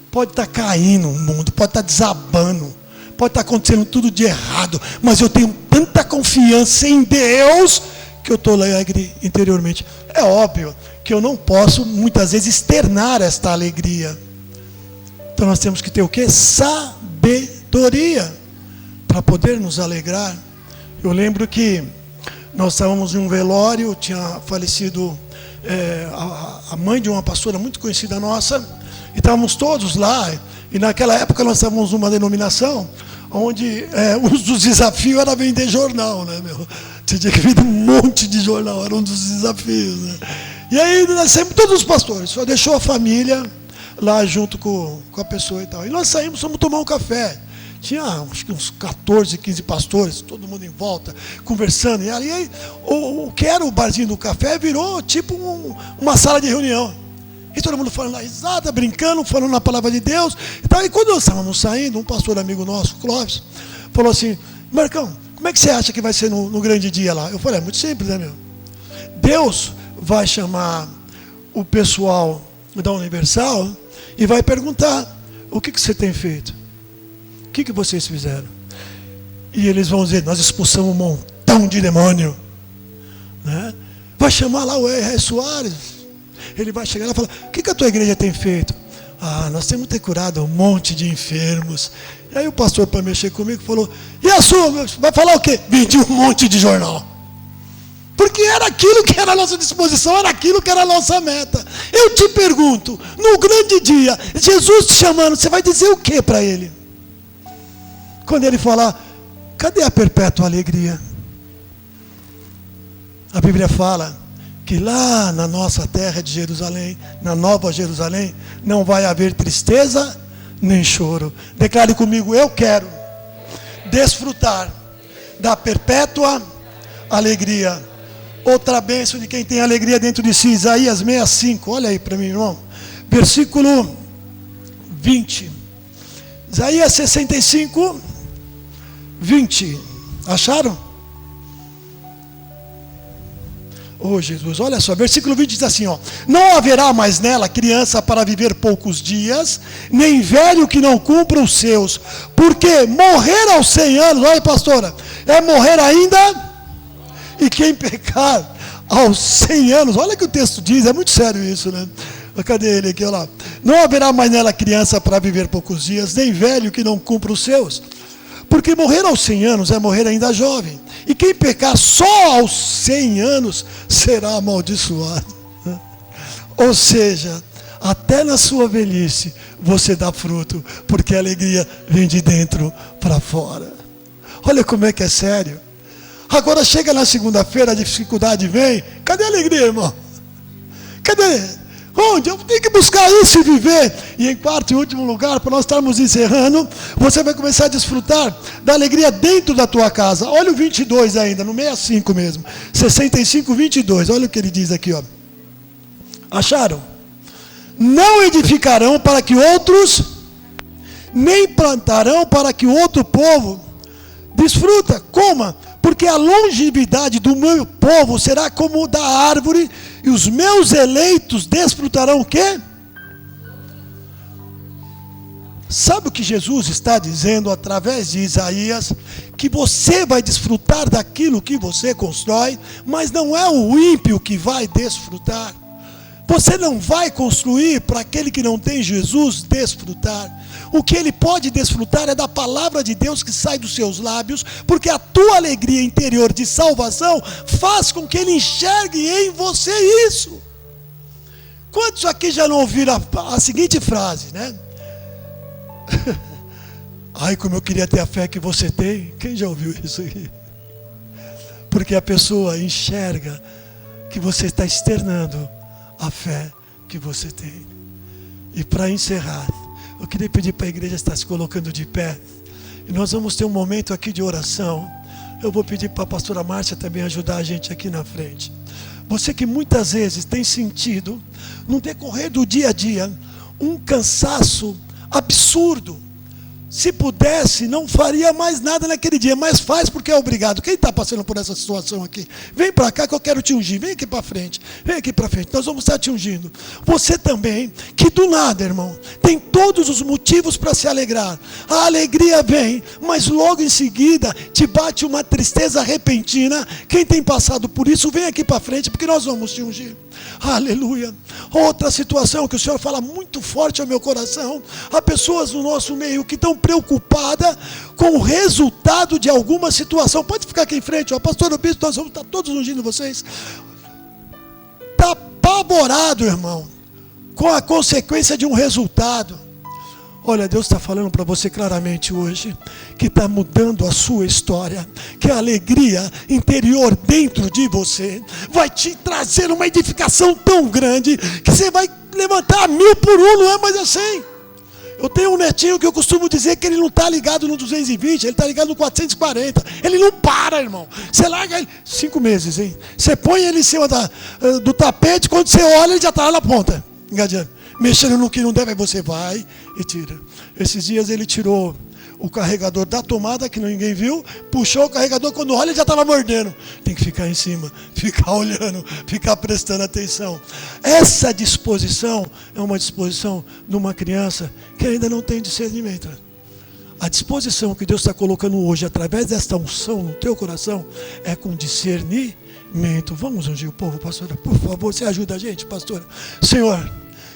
Pode estar caindo o mundo, pode estar desabando, pode estar acontecendo tudo de errado, mas eu tenho tanta confiança em Deus que eu estou alegre interiormente. É óbvio que eu não posso muitas vezes externar esta alegria. Então nós temos que ter o quê? Sabedoria para poder nos alegrar. Eu lembro que nós estávamos em um velório, tinha falecido a mãe de uma pastora muito conhecida nossa, e estávamos todos lá, e naquela época nós estávamos numa denominação, onde um dos desafios era vender jornal, né, meu? Você tinha que vender um monte de jornal, era um dos desafios, né? E aí nós sempre, todos os pastores, só deixou a família lá junto com a pessoa e tal. E nós saímos, fomos tomar um café. Tinha acho que uns 14, 15 pastores, todo mundo em volta, conversando. E aí o que era o barzinho do café virou tipo uma sala de reunião. E todo mundo falando risada, brincando, falando na palavra de Deus. E tal. E quando nós estávamos saindo, um pastor amigo nosso, Clóvis, falou assim: Marcão, como é que você acha que vai ser no grande dia lá? Eu falei: é muito simples, né, meu? Deus vai chamar o pessoal da Universal e vai perguntar: o que você tem feito? O que vocês fizeram? E eles vão dizer: nós expulsamos um montão de demônio, né? Vai chamar lá o R. Soares, ele vai chegar lá e falar: o que a tua igreja tem feito? Nós temos que ter curado um monte de enfermos. E aí o pastor, para mexer comigo, falou: e a sua? Vai falar o quê? Vendi um monte de jornal. Porque era aquilo que era a nossa disposição, era aquilo que era a nossa meta. Eu te pergunto, no grande dia, Jesus te chamando, você vai dizer o que para Ele? Quando Ele falar: cadê a perpétua alegria? A Bíblia fala que lá na nossa terra de Jerusalém, na Nova Jerusalém, não vai haver tristeza nem choro. Declare comigo: eu quero desfrutar da perpétua alegria. Outra bênção de quem tem alegria dentro de si, Isaías 65, olha aí para mim, irmão, versículo 20. Isaías 65, 20. Acharam? Oh Jesus, olha só, versículo 20 diz assim, ó: não haverá mais nela criança para viver poucos dias, nem velho que não cumpra os seus, porque morrer aos 100 anos, olha pastora, é morrer ainda. E quem pecar aos 100 anos, olha o que o texto diz, é muito sério isso, né? Cadê ele aqui, olha lá. Não haverá mais nela criança para viver poucos dias, nem velho que não cumpra os seus. Porque morrer aos 100 anos é morrer ainda jovem. E quem pecar só aos 100 anos será amaldiçoado. Ou seja, até na sua velhice você dá fruto, porque a alegria vem de dentro para fora. Olha como é que é sério. Agora chega na segunda-feira, a dificuldade vem. Cadê a alegria, irmão? Cadê? Onde? Eu tenho que buscar isso e viver. E em quarto e último lugar, para nós estarmos encerrando, você vai começar a desfrutar da alegria dentro da tua casa. Olha o 22 ainda, no 65 mesmo. 65, 22. Olha o que ele diz aqui, ó. Acharam? Não edificarão para que outros, nem plantarão para que outro povo Desfruta, coma, porque a longevidade do meu povo será como da árvore, e os meus eleitos desfrutarão o quê? Sabe o que Jesus está dizendo através de Isaías? Que você vai desfrutar daquilo que você constrói, mas não é o ímpio que vai desfrutar. Você não vai construir para aquele que não tem Jesus desfrutar. O que ele pode desfrutar é da palavra de Deus que sai dos seus lábios, porque a tua alegria interior de salvação faz com que ele enxergue em você isso. Quantos aqui já não ouviram a seguinte frase, né? Ai, como eu queria ter a fé que você tem. Quem já ouviu isso aqui? Porque a pessoa enxerga que você está externando a fé que você tem. E para encerrar, eu queria pedir para a igreja estar se colocando de pé, e nós vamos ter um momento aqui de oração. Eu vou pedir para a pastora Márcia também ajudar a gente aqui na frente. Você que muitas vezes tem sentido, no decorrer do dia a dia, um cansaço absurdo. Se pudesse, não faria mais nada naquele dia, mas faz porque é obrigado. Quem está passando por essa situação aqui? Vem para cá que eu quero te ungir. Vem aqui para frente. Vem aqui para frente. Nós vamos estar te ungindo. Você também, que do nada, irmão, tem todos os motivos para se alegrar. A alegria vem, mas logo em seguida te bate uma tristeza repentina. Quem tem passado por isso, vem aqui para frente, porque nós vamos te ungir. Aleluia. Outra situação que o Senhor fala muito forte ao meu coração. Há pessoas no nosso meio que estão preocupadas com o resultado de alguma situação. Pode ficar aqui em frente, ó. Pastor Bispo, nós vamos estar todos ungindo vocês. Está apavorado, irmão, com a consequência de um resultado. Olha, Deus está falando para você claramente hoje, que está mudando a sua história, que a alegria interior dentro de você vai te trazer uma edificação tão grande, que você vai levantar 1000 por 1, não é mais assim. Eu tenho um netinho que eu costumo dizer que ele não está ligado no 220, ele está ligado no 440, ele não para, irmão. Você larga ele, 5 meses, hein? Você põe ele em cima do tapete, quando você olha ele já está lá na ponta, engadeando. Mexendo no que não deve, aí você vai e tira. Esses dias ele tirou o carregador da tomada, que ninguém viu, puxou o carregador, quando olha ele já estava mordendo. Tem que ficar em cima, ficar olhando, ficar prestando atenção. Essa disposição é uma disposição de uma criança que ainda não tem discernimento. A disposição que Deus está colocando hoje, através desta unção no teu coração, é com discernimento. Vamos ungir o povo, pastora, por favor, você ajuda a gente, pastora. Senhor,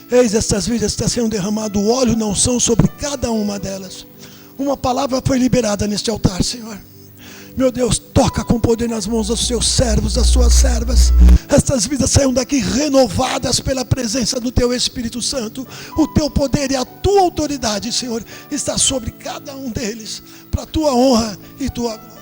eis estas vidas, está sendo derramado o óleo na unção sobre cada uma delas. Uma palavra foi liberada neste altar, Senhor. Meu Deus, toca com poder nas mãos dos seus servos, das suas servas. Estas vidas saiam daqui renovadas pela presença do teu Espírito Santo. O teu poder e a tua autoridade, Senhor, está sobre cada um deles, para a tua honra e tua glória.